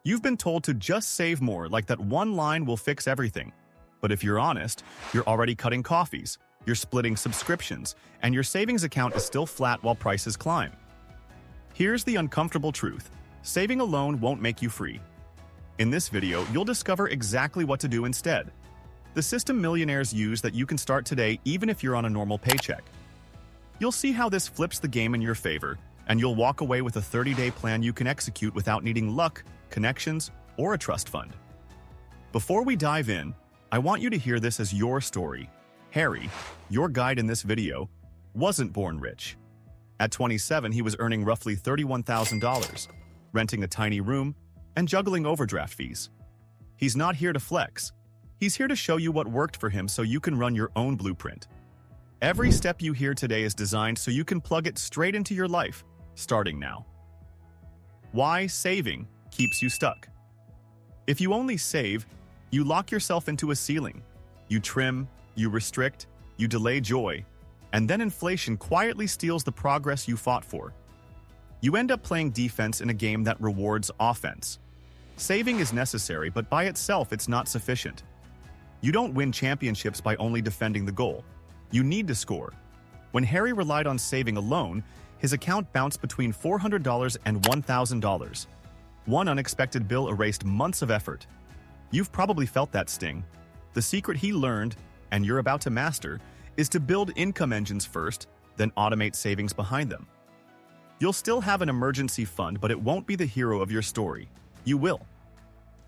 You've been told to just save more, like that one line will fix everything. But if you're honest, you're already cutting coffees, you're splitting subscriptions, and your savings account is still flat while prices climb. Here's the uncomfortable truth. Saving alone won't make you free. In this video, you'll discover exactly what to do instead. The system millionaires use that you can start today even if you're on a normal paycheck. You'll see how this flips the game in your favor, and you'll walk away with a 30-day plan you can execute without needing luck, connections, or a trust fund. Before we dive in, I want you to hear this as your story. Harry, your guide in this video, wasn't born rich. At 27, he was earning roughly $31,000, renting a tiny room, and juggling overdraft fees. He's not here to flex. He's here to show you what worked for him so you can run your own blueprint. Every step you hear today is designed so you can plug it straight into your life, starting now. Why saving keeps you stuck? If you only save, you lock yourself into a ceiling. You trim, you restrict, you delay joy, and then inflation quietly steals the progress you fought for. You end up playing defense in a game that rewards offense. Saving is necessary, but by itself it's not sufficient. You don't win championships by only defending the goal. You need to score. When Harry relied on saving alone, his account bounced between $400 and $1,000. One unexpected bill erased months of effort. You've probably felt that sting. The secret he learned, and you're about to master, is to build income engines first, then automate savings behind them. You'll still have an emergency fund, but it won't be the hero of your story. You will.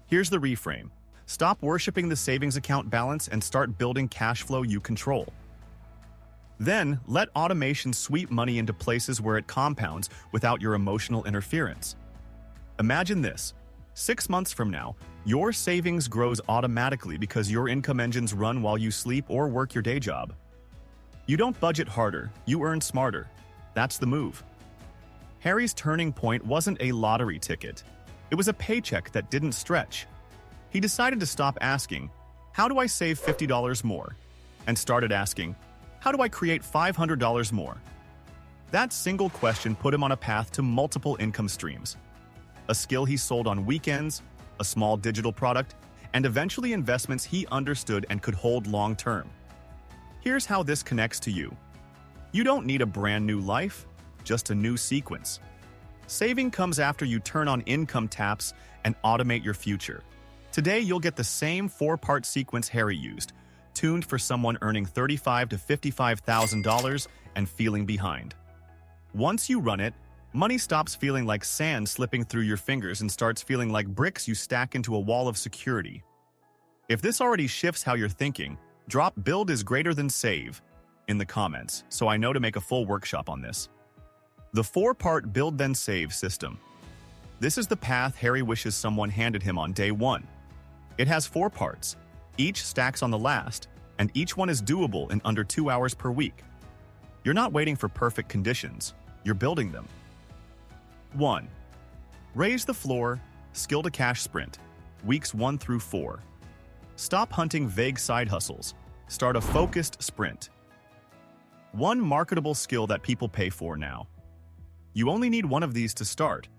Here's the reframe. Stop worshiping the savings account balance and start building cash flow you control. Then, let automation sweep money into places where it compounds without your emotional interference. Imagine this. 6 months from now, your savings grows automatically because your income engines run while you sleep or work your day job. You don't budget harder, you earn smarter. That's the move. Harry's turning point wasn't a lottery ticket. It was a paycheck that didn't stretch. He decided to stop asking, "How do I save $50 more?" and started asking, "How do I create $500 more?" That single question put him on a path to multiple income streams. A skill he sold on weekends, a small digital product, and eventually investments he understood and could hold long term. Here's how this connects to you. You don't need a brand new life, just a new sequence. Saving comes after you turn on income taps and automate your future. Today, you'll get the same 4-part sequence Harry used, tuned for someone earning $35,000 to $55,000 and feeling behind. Once you run it, money stops feeling like sand slipping through your fingers and starts feeling like bricks you stack into a wall of security. If this already shifts how you're thinking, drop "build is greater than save" in the comments so I know to make a full workshop on this. The 4-part build then save system. This is the path Harry wishes someone handed him on day 1. It has 4 parts. Each stacks on the last, and each one is doable in under 2 hours per week. You're not waiting for perfect conditions, you're building them. 1. Raise the floor, skill to cash sprint, weeks 1 through 4. Stop hunting vague side hustles. Start a focused sprint. One marketable skill that people pay for now. You only need one of these to start.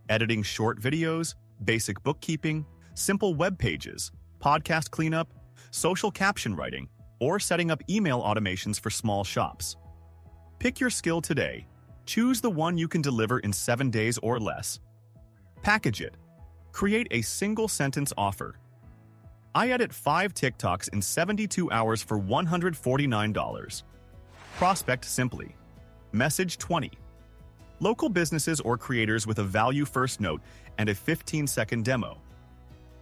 Editing short videos, basic bookkeeping, simple web pages, podcast cleanup, social caption writing, or setting up email automations for small shops. Pick your skill today. Choose the one you can deliver in 7 days or less. Package it. Create a single-sentence offer. I edit 5 TikToks in 72 hours for $149. Prospect simply. Message 20. Local businesses or creators with a value-first note and a 15-second demo.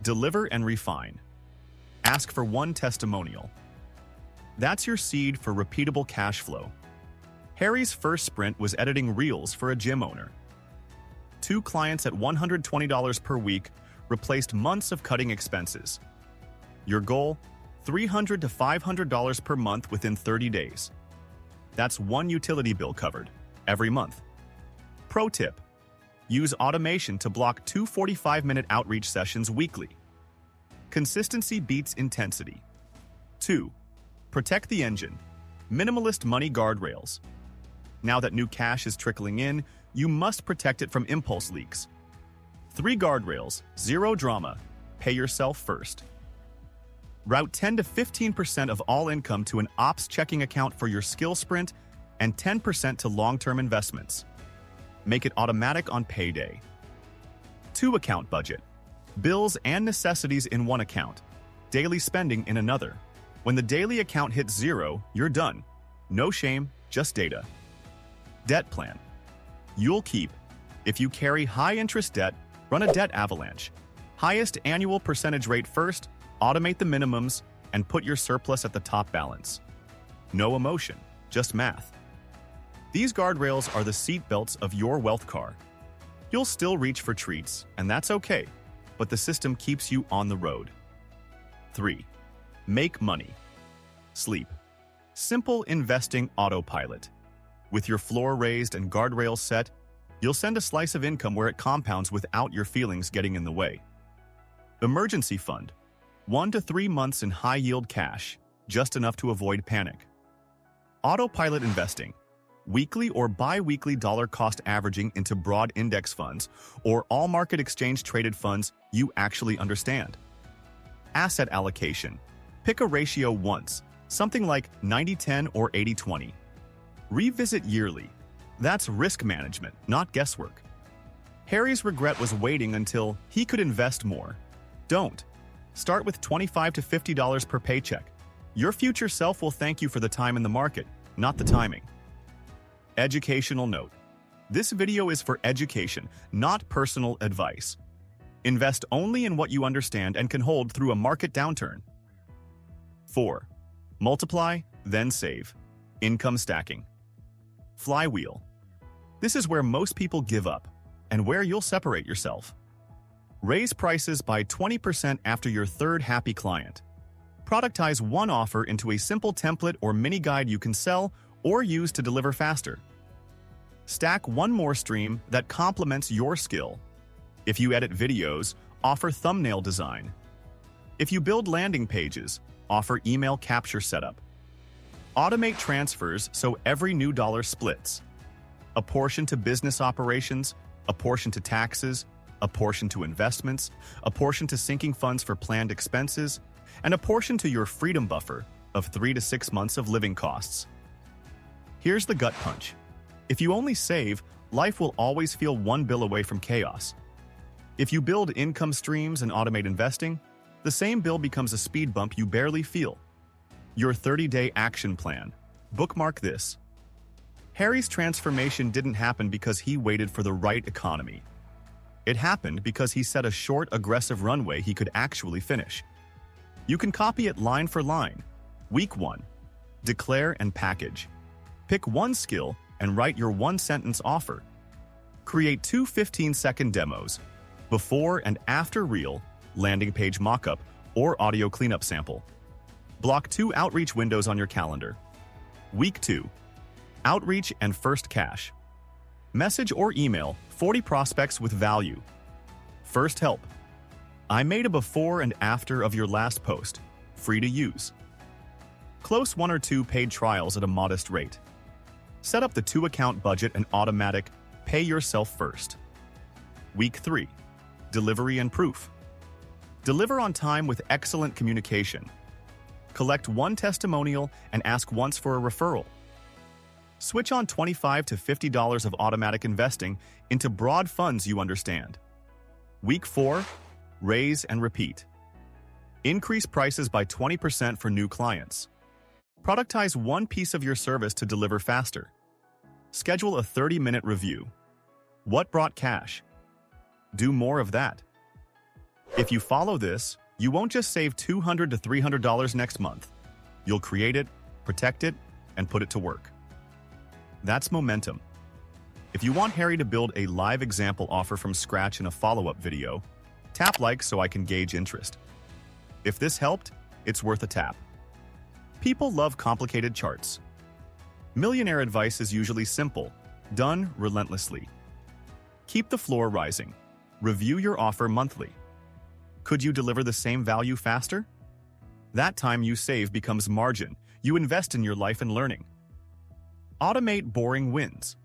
Deliver and refine. Ask for 1 testimonial. That's your seed for repeatable cash flow. Harry's first sprint was editing reels for a gym owner. 2 clients at $120 per week replaced months of cutting expenses. Your goal? $300 to $500 per month within 30 days. That's 1 utility bill covered every month. Pro tip: use automation to block 2 45-minute outreach sessions weekly. Consistency beats intensity. 2. Protect the engine. Minimalist Money Guardrails. Now that new cash is trickling in, you must protect it from impulse leaks. 3 guardrails, 0 drama, pay yourself first. Route 10 to 15% of all income to an ops checking account for your skill sprint and 10% to long-term investments. Make it automatic on payday. 2 account budget. Bills and necessities in one account. Daily spending in another. When the daily account hits 0, you're done. No shame, just data. Debt plan. You'll keep. If you carry high-interest debt, run a debt avalanche. Highest annual percentage rate first, automate the minimums, and put your surplus at the top balance. No emotion, just math. These guardrails are the seat belts of your wealth car. You'll still reach for treats, and that's okay, but the system keeps you on the road. 3. Make money. Sleep. Simple investing autopilot. With your floor raised and guardrails set, you'll send a slice of income where it compounds without your feelings getting in the way. Emergency fund. 1 to 3 months in high-yield cash, just enough to avoid panic. Autopilot investing. Weekly or bi-weekly dollar cost averaging into broad index funds or all market exchange traded funds you actually understand. Asset allocation. Pick a ratio once, something like 90-10 or 80-20. Revisit yearly. That's risk management, not guesswork. Harry's regret was waiting until he could invest more. Don't. Start with $25 to $50 per paycheck. Your future self will thank you for the time in the market, not the timing. Educational note. This video is for education, not personal advice. Invest only in what you understand and can hold through a market downturn. 4. Multiply, then save. Income stacking. Flywheel. This is where most people give up, and where you'll separate yourself. Raise prices by 20% after your third happy client. Productize one offer into a simple template or mini guide you can sell or use to deliver faster. Stack one more stream that complements your skill. If you edit videos, offer thumbnail design. If you build landing pages, offer email capture setup. Automate transfers so every new dollar splits. A portion to business operations, a portion to taxes, a portion to investments, a portion to sinking funds for planned expenses, and a portion to your freedom buffer of 3 to 6 months of living costs. Here's the gut punch. If you only save, life will always feel one bill away from chaos. If you build income streams and automate investing, the same bill becomes a speed bump you barely feel. Your 30-day action plan. Bookmark this. Harry's transformation didn't happen because he waited for the right economy. It happened because he set a short, aggressive runway he could actually finish. You can copy it line for line. Week 1. Declare and package. Pick one skill and write your one-sentence offer. Create 2 15-second demos, before and after reel, landing page mockup, or audio cleanup sample. Block 2 outreach windows on your calendar. Week 2. Outreach and first cash. Message or email 40 prospects with value. First help. I made a before and after of your last post, free to use. Close 1 or 2 paid trials at a modest rate. Set up the 2-account budget and automatic pay yourself first. Week 3. Delivery and proof. Deliver on time with excellent communication. Collect 1 testimonial and ask once for a referral. Switch on $25 to $50 of automatic investing into broad funds you understand. Week 4. Raise and repeat. Increase prices by 20% for new clients. Productize one piece of your service to deliver faster. Schedule a 30-minute review. What brought cash? Do more of that. If you follow this, you won't just save $200 to $300 next month. You'll create it, protect it, and put it to work. That's momentum. If you want Harry to build a live example offer from scratch in a follow-up video, tap like so I can gauge interest. If this helped, it's worth a tap. People love complicated charts. Millionaire advice is usually simple, done relentlessly. Keep the floor rising. Review your offer monthly. Could you deliver the same value faster? That time you save becomes margin. You invest in your life and learning. Automate boring wins.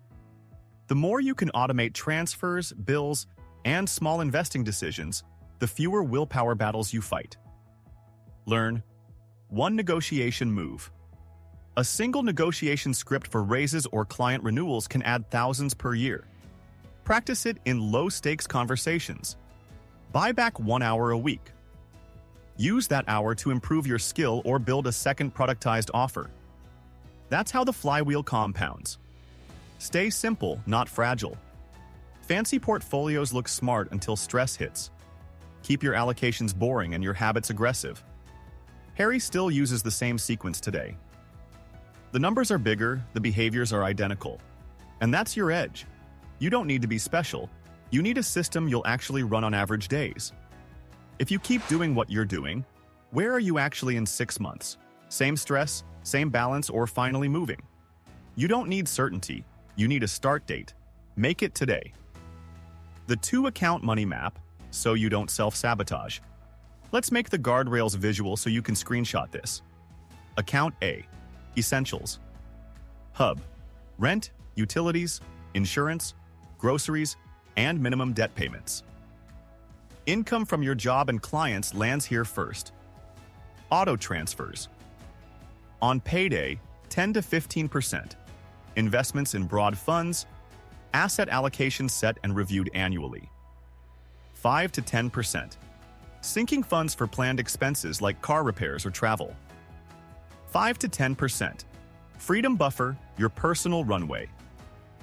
The more you can automate transfers, bills, and small investing decisions, the fewer willpower battles you fight. Learn 1 negotiation move. A single negotiation script for raises or client renewals can add thousands per year. Practice it in low-stakes conversations. Buy back 1 hour a week. Use that hour to improve your skill or build a second productized offer. That's how the flywheel compounds. Stay simple, not fragile. Fancy portfolios look smart until stress hits. Keep your allocations boring and your habits aggressive. Harry still uses the same sequence today. The numbers are bigger, the behaviors are identical. And that's your edge. You don't need to be special. You need a system you'll actually run on average days. If you keep doing what you're doing, where are you actually in 6 months? Same stress, same balance, or finally moving? You don't need certainty. You need a start date. Make it today. The 2-account money map, so you don't self-sabotage. Let's make the guardrails visual so you can screenshot this. Account A. Essentials. Hub. Rent, utilities, insurance, groceries, and minimum debt payments. Income from your job and clients lands here first. Auto transfers. On payday, 10 to 15%. Investments in broad funds. Asset allocations set and reviewed annually. 5 to 10%. Sinking funds for planned expenses like car repairs or travel. 5 to 10%. Freedom buffer, your personal runway.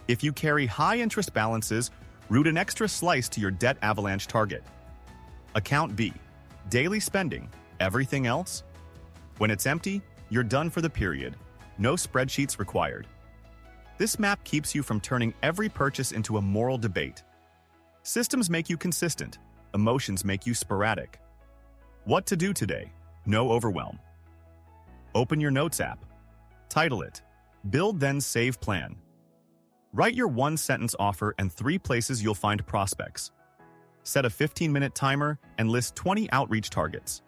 If you carry high-interest balances, route an extra slice to your debt avalanche target. Account B. Daily spending. Everything else? When it's empty, you're done for the period. No spreadsheets required. This map keeps you from turning every purchase into a moral debate. Systems make you consistent. Emotions make you sporadic. What to do today? No overwhelm. Open your Notes app. Title it, Build Then Save Plan. Write your 1-sentence offer and 3 places you'll find prospects. Set a 15-minute timer and list 20 outreach targets.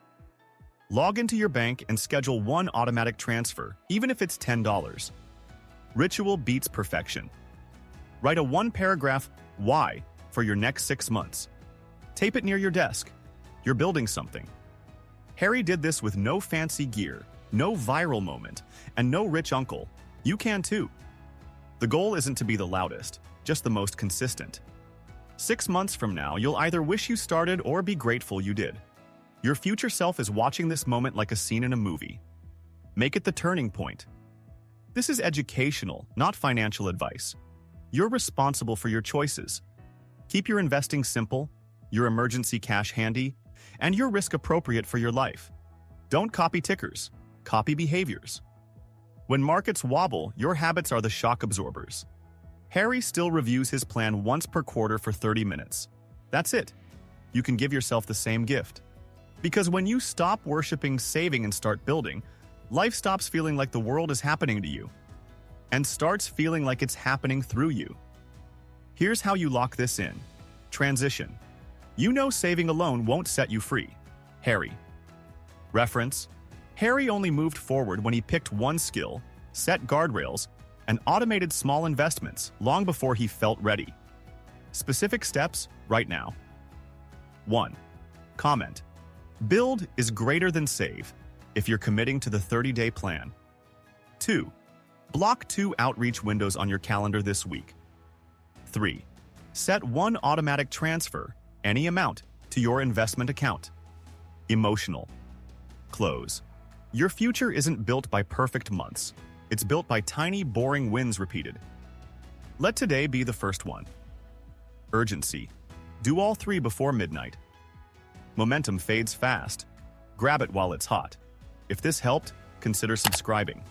Log into your bank and schedule 1 automatic transfer, even if it's $10. Ritual beats perfection. Write a 1-paragraph why for your next 6 months. Tape it near your desk. You're building something. Harry did this with no fancy gear, no viral moment, and no rich uncle. You can too. The goal isn't to be the loudest, just the most consistent. 6 months from now, you'll either wish you started or be grateful you did. Your future self is watching this moment like a scene in a movie. Make it the turning point. This is educational, not financial advice. You're responsible for your choices. Keep your investing simple, your emergency cash handy, and your risk appropriate for your life. Don't copy tickers, copy behaviors. When markets wobble, your habits are the shock absorbers. Harry still reviews his plan once per quarter for 30 minutes. That's it. You can give yourself the same gift. Because when you stop worshiping saving and start building, life stops feeling like the world is happening to you and starts feeling like it's happening through you. Here's how you lock this in. Transition. You know saving alone won't set you free. Harry. Reference. Harry only moved forward when he picked one skill, set guardrails, and automated small investments long before he felt ready. Specific steps right now. 1. Comment. Build is greater than save if you're committing to the 30-day plan. 2. Block 2 outreach windows on your calendar this week. 3. Set 1 automatic transfer, any amount, to your investment account. Emotional. Close. Your future isn't built by perfect months. It's built by tiny, boring wins repeated. Let today be the first one. Urgency. Do all 3 before midnight. Momentum fades fast. Grab it while it's hot. If this helped, consider subscribing.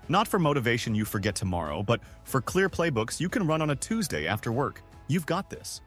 Not for motivation you forget tomorrow, but for clear playbooks you can run on a Tuesday after work. You've got this.